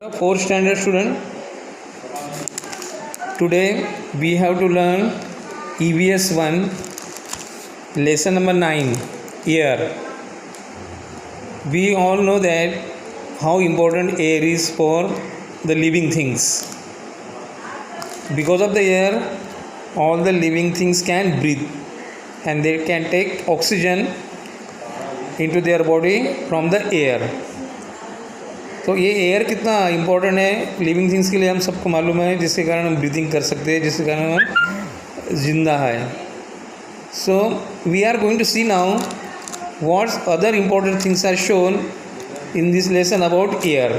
Fourth standard student, today we have to learn EVS 1 lesson number 9 air. We all know that how important air is for the living things. Because of the air, all the living things can breathe and they can take oxygen into their body from the air. तो ये air कितना important है living things के लिए हम सबको मालूम है, जिसके कारण हम ब्रीथिंग कर सकते हैं, जिसके कारण हम जिंदा है. So we are going to see now what's other important things are shown in this lesson about air.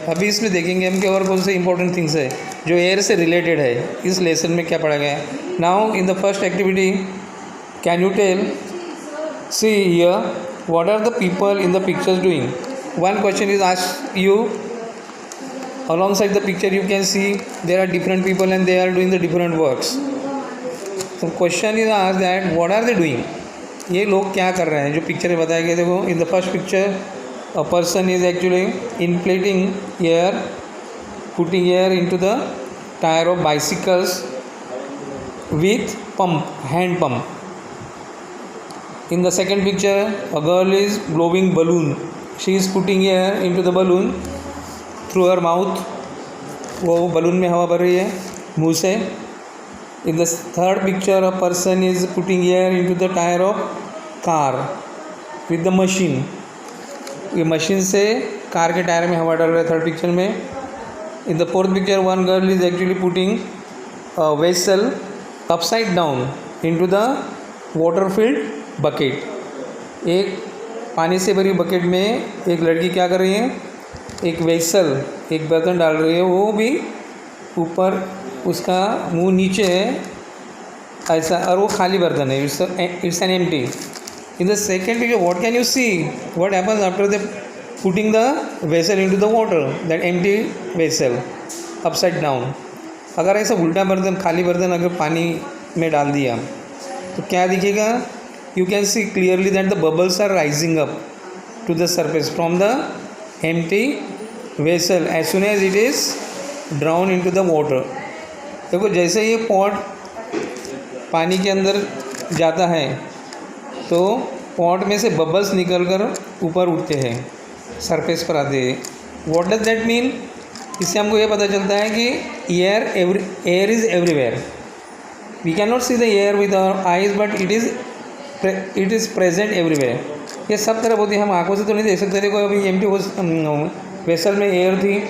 अभी इसमें देखेंगे हम कि और कौन से इंपॉर्टेंट थिंग्स है जो एयर से रिलेटेड है. इस लेसन में क्या पढ़ा गया है. Now in the first activity, can you tell, see here, what are the people in the pictures doing. One question is asked you. Alongside the picture you can see there are different people and they are doing the different works. So question is asked that what are they doing. ये लोग क्या कर रहे हैं जो picture में बताया गया. देखो, in the first picture a person is actually inflating air, putting air into the tire of bicycles with pump, hand pump. In the second picture a girl is blowing balloon. She is putting air into the balloon through her mouth. वो balloon में हवा भर रही है मुंह से. In the third picture a person is putting air into the tire of car with the machine. ये machine से कार के टायर में हवा डाल रहा है थर्ड पिक्चर में. In the fourth picture one girl is actually putting a vessel upside down into the water filled bucket. एक पानी से भरी बकेट में एक लड़की क्या कर रही है, एक वेसल, एक बर्तन डाल रही है, वो भी ऊपर उसका मुंह नीचे है ऐसा, और वो खाली बर्तन है. It's an empty. In the second picture what can you see, what happens after the putting the vessel into the water, that empty vessel upside down. अगर ऐसा उल्टा बर्तन, खाली बर्तन अगर पानी में डाल दिया तो क्या दिखेगा. You can see clearly that the bubbles are rising up to the surface from the empty vessel as soon as it is drowned into the water. देखो, जैसे ये पॉट पानी के अंदर जाता है तो पॉट में से बबल्स निकलकर ऊपर उठते हैं, सरफेस पर आते हैं. What does that mean? इससे हमको ये पता चलता है कि air is everywhere. We cannot see the air with our eyes, but it is present everywhere. ये सब तरफ होती है, हम आंखों से तो नहीं देख सकते. देखो, अभी एम्प्टी वेसल में एयर थी,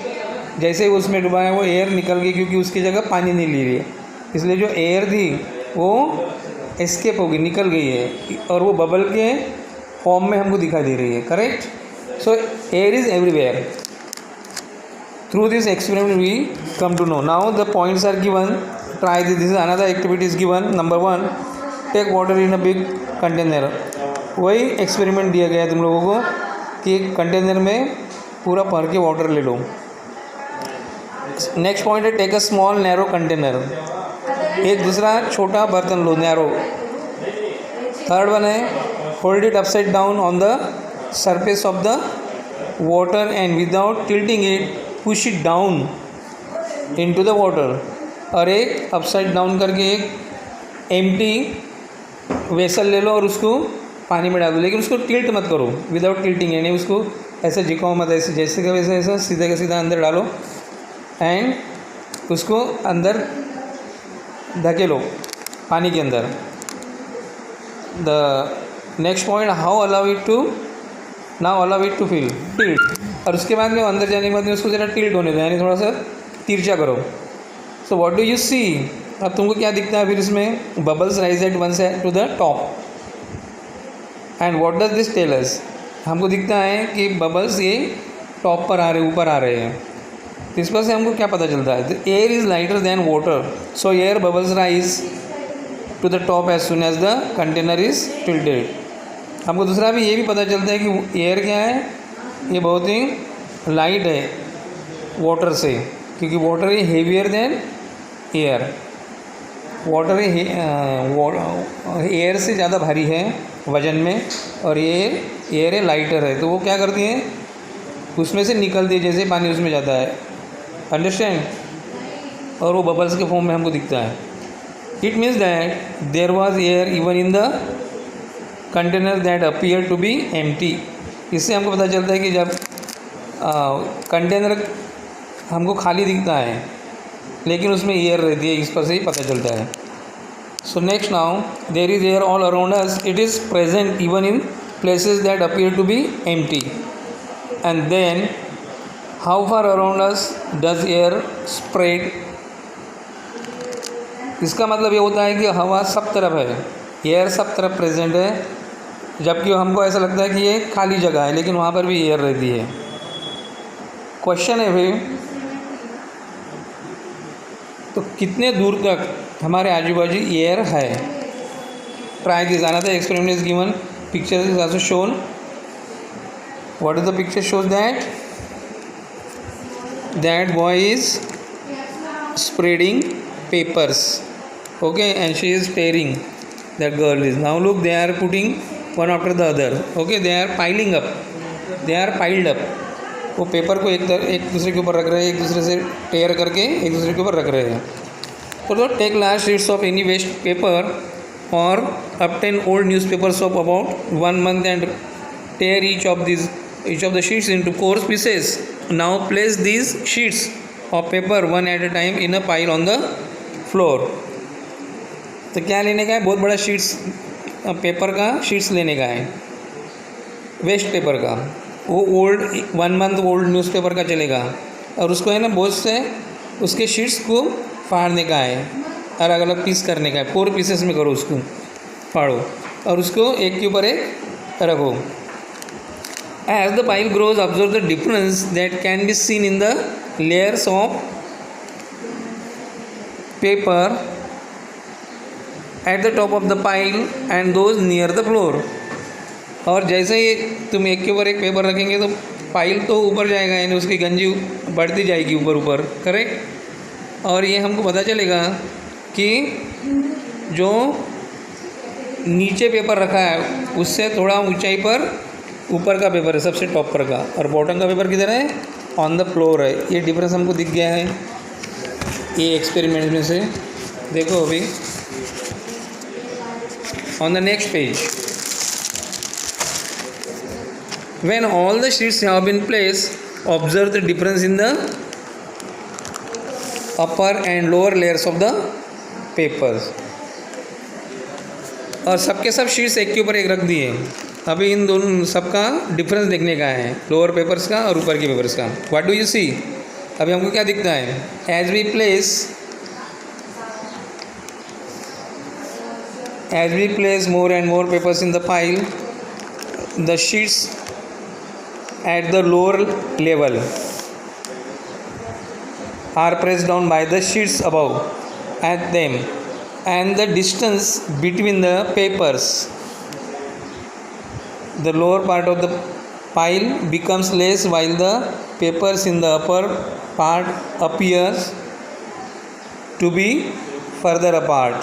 जैसे ही उसमें डुबाया वो एयर निकल गई क्योंकि उसकी जगह पानी नहीं ले रही है, इसलिए जो एयर थी वो एस्केप हो गई, निकल गई है, और वो बबल के फॉर्म में हमको दिखाई दे रही है. Correct. So air is everywhere. Through this experiment we come to know. Now the points are given. Try this is another activity is given. Number 1, take water in a big container. वही experiment दिया गया है तुम लोगों को कि एक container में पूरा भर के वाटर ले लो. नेक्स्ट पॉइंट है take a small narrow container. एक दूसरा छोटा बर्तन लो, नैरो. थर्ड वन है hold it upside down on the surface of the water and without tilting it push it down into the water. और एक अपसाइड डाउन करके एक एम्प्टी वेसल ले लो और उसको पानी में डाल दो, लेकिन उसको टिल्ट मत करो, विदाउट टिल्टिंग, यानी उसको ऐसे झिकाओ मत, ऐसे जैसे का वैसे ऐसा सीधा का सीधा अंदर डालो एंड उसको अंदर धकेलो पानी के अंदर. The next point, how allow it to fill tilt. और उसके बाद में अंदर जाने के बाद में उसको ज़रा टिल्ट होने दो, यानी थोड़ा सा तिरछा करो. So what do you see. अब तुमको क्या दिखता है फिर इसमें, bubbles rise at one side to the top. And what does this tell us. हमको दिखता है कि बबल्स ये टॉप पर आ रहे, ऊपर आ रहे हैं. इस पर से हमको क्या पता चलता है, the air is lighter than water, so air bubbles rise to the top as soon as the container is tilted. हमको दूसरा भी ये भी पता चलता है कि एयर क्या है, ये बहुत ही लाइट है वाटर से, क्योंकि water is heavier than air. Water air से ज़्यादा भारी है वज़न में, और ये एयर है लाइटर है. तो वो क्या करती है, उसमें से निकलती है, जैसे पानी उसमें जाता है, अंडरस्टैंड, और वो बबल्स के फॉर्म में हमको दिखता है. It means that there was air even in the container that appear to be empty. इससे हमको पता चलता है कि जब कंटेनर हमको खाली दिखता है लेकिन उसमें एयर रहती है, इस पर से ही पता चलता है. So next now, there is air all around us. It is present even in places that appear to be empty. And then how far around us does air spread? इसका मतलब ये होता है कि हवा सब तरफ है, एयर सब तरफ प्रेजेंट है, जबकि हमको ऐसा लगता है कि ये खाली जगह है लेकिन वहाँ पर भी एयर रहती है. क्वेश्चन है भाई, तो कितने दूर तक हमारे आजू बाजू एयर है? Try this. Another experiment is given. Picture is also shown. What is the picture? Shows that boy is spreading papers, okay, and she is tearing. That girl is. Now look, they are putting one after the other. Okay, they are piling up. They are piled up. वो paper को एक दूसरे के ऊपर रख रहे हैं, एक दूसरे से टेयर करके एक दूसरे के ऊपर रख रहे हैं. तो take large sheets of any waste paper or obtain old newspapers of about 1 month and tear each of the sheets into coarse pieces. Now place these sheets of paper one at a time in a pile on the floor. तो क्या लेने का है? बहुत बड़ा sheets paper का sheets लेने का है, वेस्ट पेपर का. वो ओल्ड 1 मंथ ओल्ड न्यूज़पेपर का चलेगा, और उसको है ना बहुत से उसके शीट्स को फाड़ने का है, अलग अलग पीस करने का है. 4 पीसेस में करो, उसको फाड़ो और उसको एक के ऊपर एक रखो. As the pile grows observe the difference that can be seen in the layers of paper at the top of the pile and those near the floor. और जैसे ही तुम एक के ऊपर एक पेपर रखेंगे तो पाइल तो ऊपर जाएगा, यानी उसकी गंजी बढ़ती जाएगी ऊपर ऊपर, करेक्ट. और ये हमको पता चलेगा कि जो नीचे पेपर रखा है उससे थोड़ा ऊंचाई पर ऊपर का पेपर है, सबसे टॉप पर का, और बॉटम का पेपर किधर है? ऑन द फ्लोर है. ये डिफरेंस हमको दिख गया है ये एक्सपेरिमेंट में से. देखो अभी on the next page, when all the sheets have been placed observe the difference in the upper and lower layers of the papers. और सबके सब शीट्स एक के ऊपर एक रख दिए. अभी इन दोनों सबका डिफरेंस देखने का है, लोअर पेपर्स का और ऊपर के पेपर्स का. What do you see? अभी हमको क्या दिखता है? As we place more and more papers in the pile, the sheets at the lower level are pressed down by the sheets above at them, and the distance between the papers, the lower part of the pile, becomes less while the papers in the upper part appears to be further apart.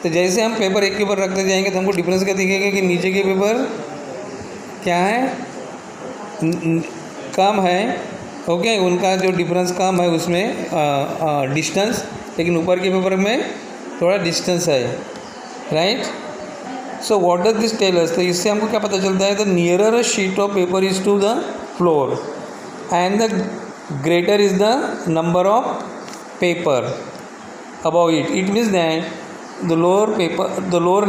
तो जैसे हम paper एक के ऊपर रखते जाएंगे तो हमको डिफरेंस क्या दिखेगा कि नीचे के पेपर क्या है? कम है, ओके, उनका जो डिफरेंस कम है उसमें डिस्टेंस, लेकिन ऊपर के पेपर में थोड़ा डिस्टेंस है, right. So what does this tell us? तो इससे हमको क्या पता चलता है? The nearer a sheet of paper is to the floor and the greater is the number of paper above it. It means that the lower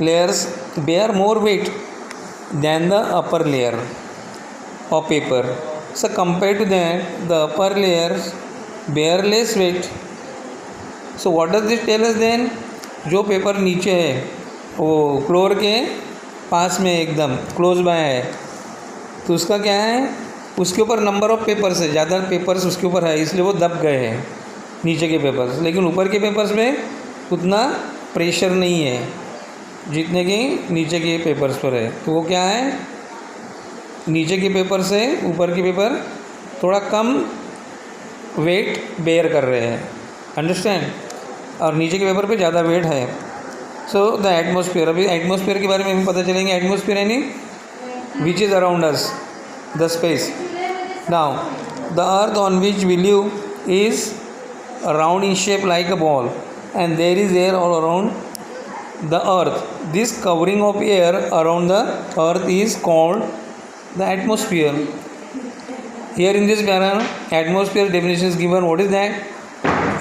layers bear more weight than the upper layer of paper. So compared to that, the upper layers bear less weight. So what does this tell us then? जो paper नीचे है वो floor के पास में एकदम close by है, तो उसका क्या है? उसके ऊपर नंबर ऑफ पेपर्स है, ज़्यादा पेपर्स उसके ऊपर है, इसलिए वो दब गए हैं नीचे के पेपर्स. लेकिन ऊपर के पेपर्स में उतना प्रेशर नहीं है जितने कि नीचे के पेपर्स पर है. तो वो क्या है? नीचे के पेपर से ऊपर के पेपर थोड़ा कम वेट बेयर कर रहे हैं, अंडरस्टैंड, और नीचे के पेपर पे ज़्यादा वेट है. सो द एटमॉस्फेयर, अभी एटमॉस्फेयर के बारे में भी पता चलेंगे. एटमॉस्फेयर यानी which is around us, the space. Now, the earth on which we live is round in shape like a ball, and there is air all around the earth. This covering of air around the earth is called the atmosphere. Here in this paragraph, atmosphere definition is given. What is that?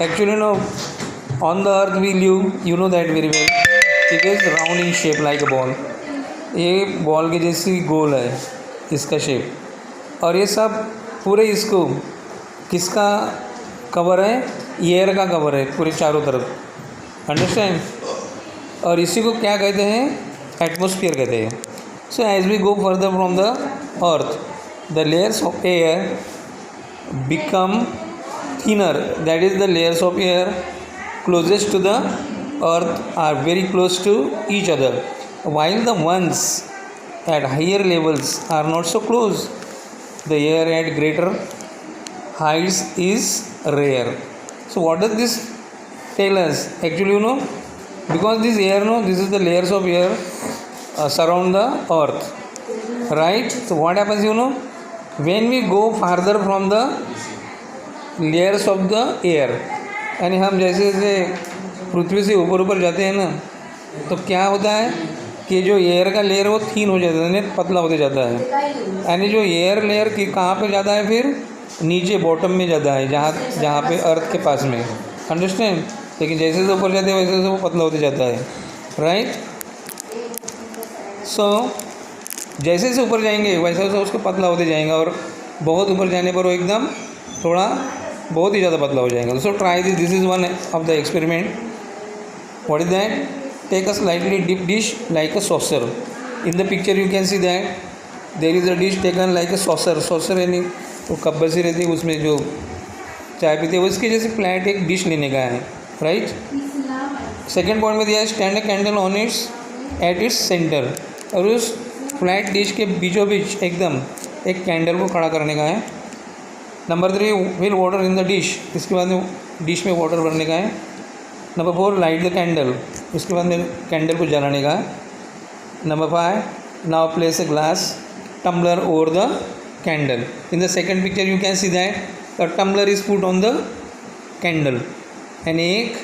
Actually, no. On the earth we live, you know that very well. It is round in shape like a ball. ये ball के जैसी गोल है इसका shape, और ये सब पूरे इसको किसका कवर है? एयर का कवर है पूरे चारों तरफ. अंडरस्टैंड? और इसी को क्या कहते हैं? एटमॉस्फेयर कहते हैं. So as we go further from the earth, the layers of air become thinner. That is the layers of air closest to the earth are very close to each other, while the ones at higher levels are not so close. The air at greater heights is rare. So what does this tell us? Actually, because this air, this is the layers of air surround the earth, right? So what happens, when we go farther from the layers of the air, यानी हम जैसे जैसे पृथ्वी से ऊपर ऊपर जाते हैं ना, तो क्या होता है कि जो एयर का लेयर वो थीन हो जाता है, यानी पतला होते जाता है. यानी जो एयर लेयर की कहाँ पे जाता है? फिर नीचे बॉटम में जाता है, जहाँ पे अर्थ के पास में. अंडरस्टैंड? लेकिन जैसे जैसे ऊपर जाते हैं वैसे वैसे वो पतला होते जाता है. राइट? सो जैसे जैसे ऊपर जाएंगे वैसे वैसे उसको पतला होते जाएंगे, और बहुत ऊपर जाने पर वो एकदम थोड़ा बहुत ही ज़्यादा पतला हो जाएगा. So try this is one of the experiment. What is that? Take a slightly deep dish like a saucer. In the picture you can see that there is a dish taken like a saucer. Saucer यानी वो cup बसी रहती है, उसमें जो चाय पीते हैं उसके जैसे फ्लैट एक डिश लेने का है. राइट? सेकेंड पॉइंट में दिया है stand a candle on it's at its centre. और उस फ्लैट डिश के बीचों बीच एकदम एक कैंडल को खड़ा करने का है. Number 3, fill water in the dish. इसके बाद में डिश में वाटर भरने का है. Number 4, light the candle. उसके बाद में कैंडल को जलाने का है. Number 5, now place a glass tumbler over the candle. In the second picture you can see that the tumbler is put on the candle. यानी एक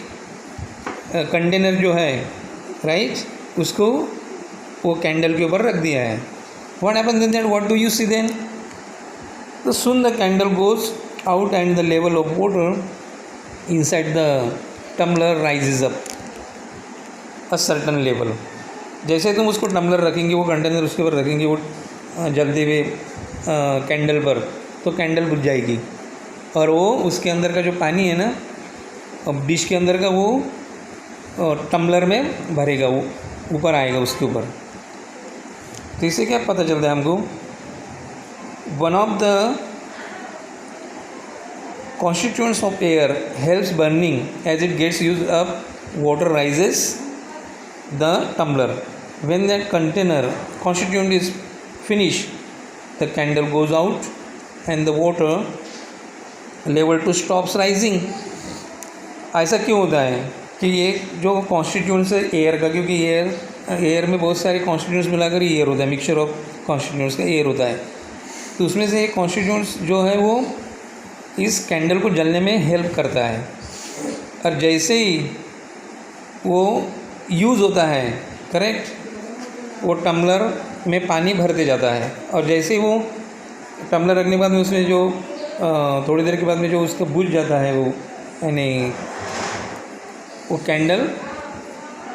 कंटेनर जो है, राइट, उसको वो कैंडल के ऊपर रख दिया है. What happens in that? What do you see then? So soon the candle goes out and the level of water inside the tumbler rises up a certain level. जैसे तुम उसको टम्बलर रखेंगे, वो कंटेनर उसके ऊपर रखेंगे, वो जलते हुए कैंडल पर, तो कैंडल बुझ जाएगी, और वो उसके अंदर का जो पानी है ना, अब डिश के अंदर का, वो टम्बलर में भरेगा, वो ऊपर आएगा उसके ऊपर. तो इससे क्या पता चलता है हमको? One of the constituents of air helps burning. As it gets used up, water rises the tumbler. When that constituent is finished, the candle goes out and the water level to stops rising. ऐसा क्यों होता है कि ये जो constituents है air का, क्योंकि एयर में बहुत सारे कॉन्स्टिट्यूंट्स मिलाकर एयर होता है, मिक्सचर ऑफ कॉन्स्टिट्यूंट्स का एयर होता है. तो उसमें से एक कॉन्स्टिट्यूंट्स जो है वो इस कैंडल को जलने में हेल्प करता है. और जैसे ही वो यूज़ होता है, करेक्ट, वो टम्बलर में पानी भरते जाता है. और जैसे ही वो टम्बलर रखने के बाद में उसमें जो थोड़ी देर के बाद में जो उसका बुझ जाता है, वो यानी वो कैंडल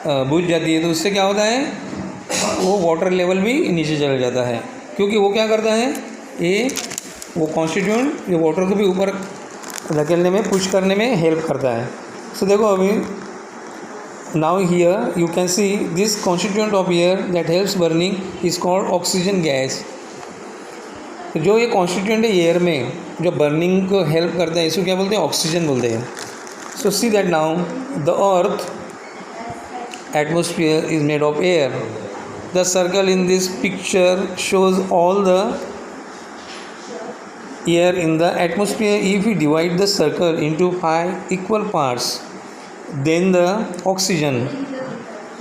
बुझ जाती है, तो उससे क्या होता है? वो वाटर लेवल भी नीचे चला जाता है, क्योंकि वो क्या करता है, ये वो कॉन्स्टिट्यूएंट ये वाटर को भी ऊपर धकेलने में, पुश करने में हेल्प करता है. सो देखो अभी, now here you can see this constituent of air that helps burning is called oxygen gas. तो जो ये कॉन्स्टिट्यूएंट है एयर में जो बर्निंग को हेल्प करता है, इसको क्या बोलते हैं? ऑक्सीजन बोलते हैं. So see that now the earth atmosphere is made of air. The circle in this picture shows all the air in the atmosphere. If we divide the circle into 5 equal parts, then the oxygen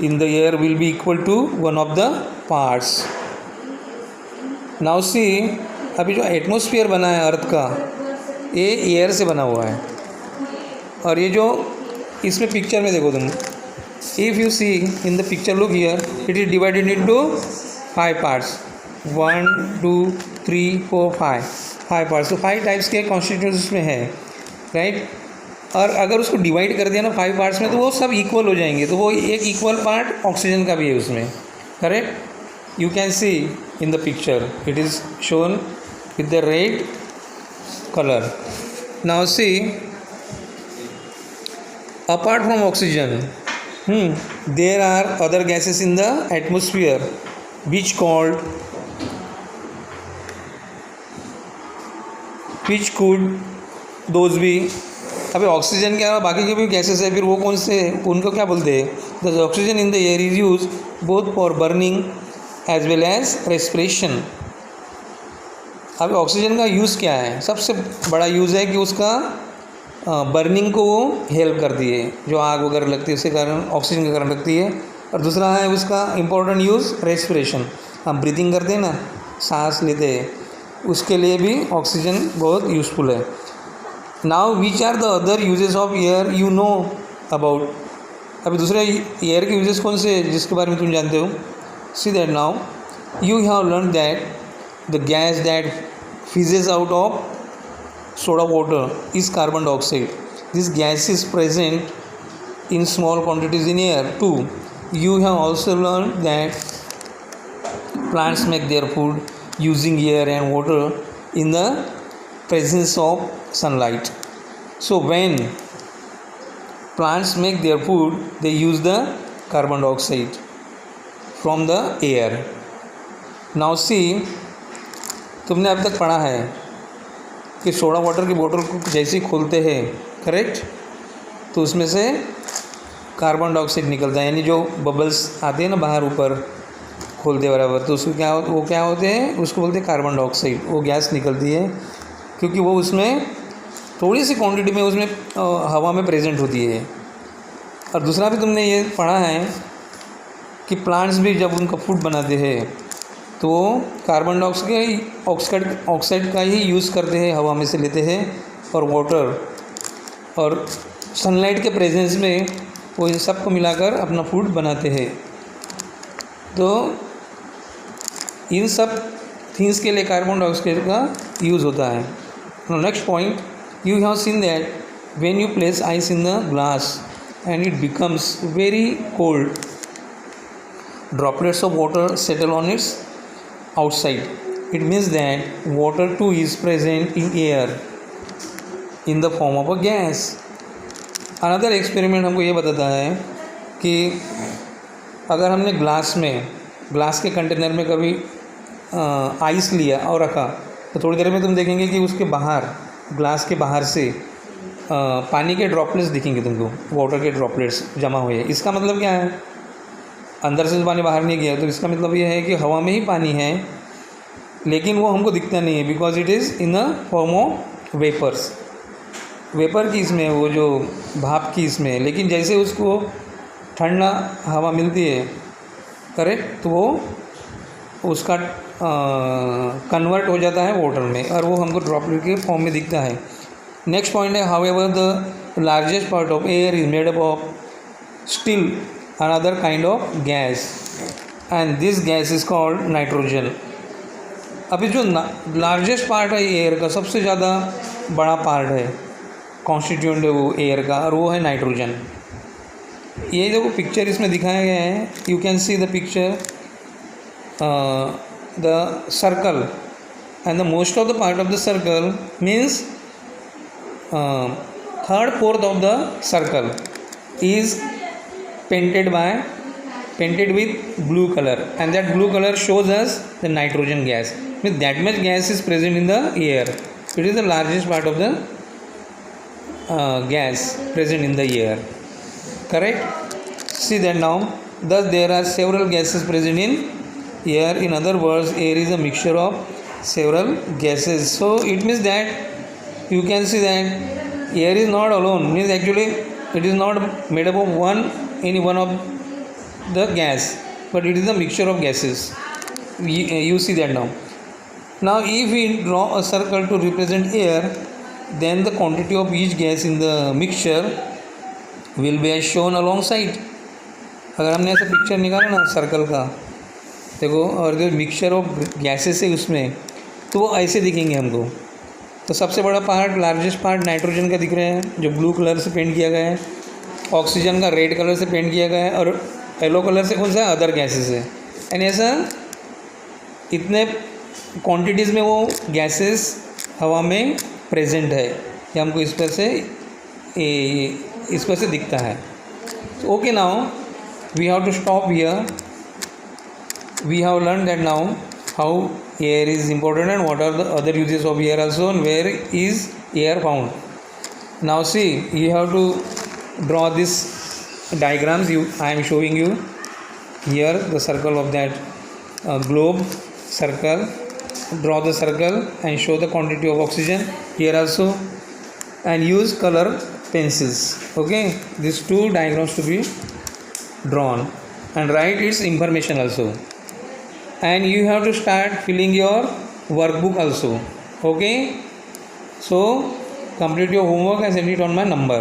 in the air will be equal to one of the parts. Now see, अभी जो atmosphere बना है अर्थ का, ये air से बना हुआ है। और ये जो इसमें पिक्चर में देखो तुम, if you see in the picture, look here, it is divided into 5 parts, 1 2 3 4 5 parts. तो 5 टाइप्स के कॉन्स्टिट्यूएंट्स उसमें है, राइट। और अगर उसको डिवाइड कर दिया ना 5 पार्ट्स में, तो वो सब इक्वल हो जाएंगे। तो वो एक इक्वल पार्ट ऑक्सीजन का भी है उसमें, correct. You can C in the picture, it is shown with the red colour. Now see, apart from oxygen, there are other gases in the atmosphere which could those be, अभी oxygen के अलावा बाकी के भी gases है, फिर वो कौन से, उनको क्या बोलते हैं? The oxygen in the air is use both for burning as well as respiration. अभी ऑक्सीजन का यूज़ क्या है? सबसे बड़ा यूज़ है कि उसका बर्निंग को वो हेल्प करती है, जो आग वगैरह लगती है उसके कारण ऑक्सीजन के कारण लगती है। और दूसरा है उसका इम्पोर्टेंट यूज़ रेस्पिरेशन, हम ब्रीथिंग करते हैं ना, सांस लेते हैं, उसके लिए भी ऑक्सीजन बहुत यूज़फुल है। Now which are the other uses of air you know about. अभी दूसरे एयर के यूजेस कौन से हैं जिसके बारे में तुम जानते हो? सी that now you have learn that the gas that fizzes out of soda water is carbon dioxide. This gas is present in small quantities in air too. You have also learned that plants make their food using air and water in the presence of sunlight. So when plants make their food, they use the carbon dioxide from the air. Now see, तुमने अब तक पढ़ा है कि soda water की बोतल को जैसे ही खोलते हैं, करेक्ट, तो उसमें से कार्बन डाइऑक्साइड निकलता है, यानी जो बबल्स आते हैं ना बाहर ऊपर खोलते बराबर, तो उसको क्या होते हैं, उसको बोलते हैं कार्बन डाइऑक्साइड। वो गैस निकलती है क्योंकि वो उसमें थोड़ी सी क्वांटिटी में उसमें हवा में प्रेजेंट होती है। और दूसरा भी तुमने ये पढ़ा है कि प्लांट्स भी जब उनका फूड बनाते हैं तो कार्बन डाइऑक्साइड का ही यूज़ करते हैं, हवा में से लेते हैं, और वाटर और सनलाइट के प्रेजेंस में वो इन सब को मिलाकर अपना फूड बनाते हैं। तो इन सब थिंग्स के लिए कार्बन डाइऑक्साइड का यूज़ होता है। Next point, you have seen that when you place ice in the glass and it becomes very cold, droplets of water settle on its outside. It means that water too is present in air in the form of a gas. Another experiment हमको ये बताता है कि अगर हमने glass के container में कभी आइस लिया और रखा, तो थोड़ी देर में तुम देखेंगे कि उसके बाहर, ग्लास के बाहर से पानी के ड्रॉपलेट्स दिखेंगे तुमको, वाटर के ड्रॉपलेट्स जमा हुए। इसका मतलब क्या है? अंदर से पानी बाहर नहीं गया, तो इसका मतलब ये है कि हवा में ही पानी है, लेकिन वो हमको दिखता नहीं है, because it is in a form of vapour की इसमें, वो जो भाप की इसमें। लेकिन जैसे उसको ठंडा हवा मिलती है, करेक्ट, तो वो उसका कन्वर्ट हो जाता है वाटर में, और वो हमको ड्रॉपलेट के फॉर्म में दिखता है। नेक्स्ट पॉइंट है, however the largest part of air is made up of still another kind of gas and this gas is called nitrogen. अभी जो लार्जेस्ट पार्ट है एयर का, सबसे ज़्यादा बड़ा पार्ट है, कॉन्स्टिट्यूएंट है वो एयर का, और वो है नाइट्रोजन। ये देखो पिक्चर इसमें दिखाया गया है, you can see the picture, the circle and the most of the part of the circle means third fourth of the circle is painted with blue color, and that blue color shows us the nitrogen gas. Means that much gas is present in the air. It is the largest part of the gas present in the air, correct? See that now, thus there are several gases present in air. In other words, air is a mixture of several gases. So it means that you can see that air is not alone, means actually it is not made up of any one of the gas, but it is a mixture of gases. You see that now. Now if we draw a circle to represent air, then the quantity of each gas in the mixture will be as shown alongside. अगर हमने ऐसा picture निकाला ना circle का, देखो, और जो mixture of gases है उसमें, तो वो ऐसे दिखेंगे हमको। तो सबसे बड़ा पार्ट, लार्जेस्ट पार्ट नाइट्रोजन का दिख रहा है, जो ब्लू कलर से पेंट किया गया है। ऑक्सीजन का रेड कलर से पेंट किया गया है, और येलो कलर से कौन सा, अदर गैसेस है। एंड ऐसा इतने क्वांटिटीज़ में वो गैसेस हवा में प्रेजेंट है कि हमको इस पर से दिखता है। Okay, now we have to stop here. We have learned that now how air is important and what are the other uses of air also, and where is air found. Now see, you have to draw this diagrams. I am showing you here the circle of that globe circle. Draw the circle and show the quantity of oxygen here also, and use color pencils. Okay, these two diagrams to be drawn, and write its information also. And you have to start filling your workbook also. Okay, so complete your homework and send it on my number.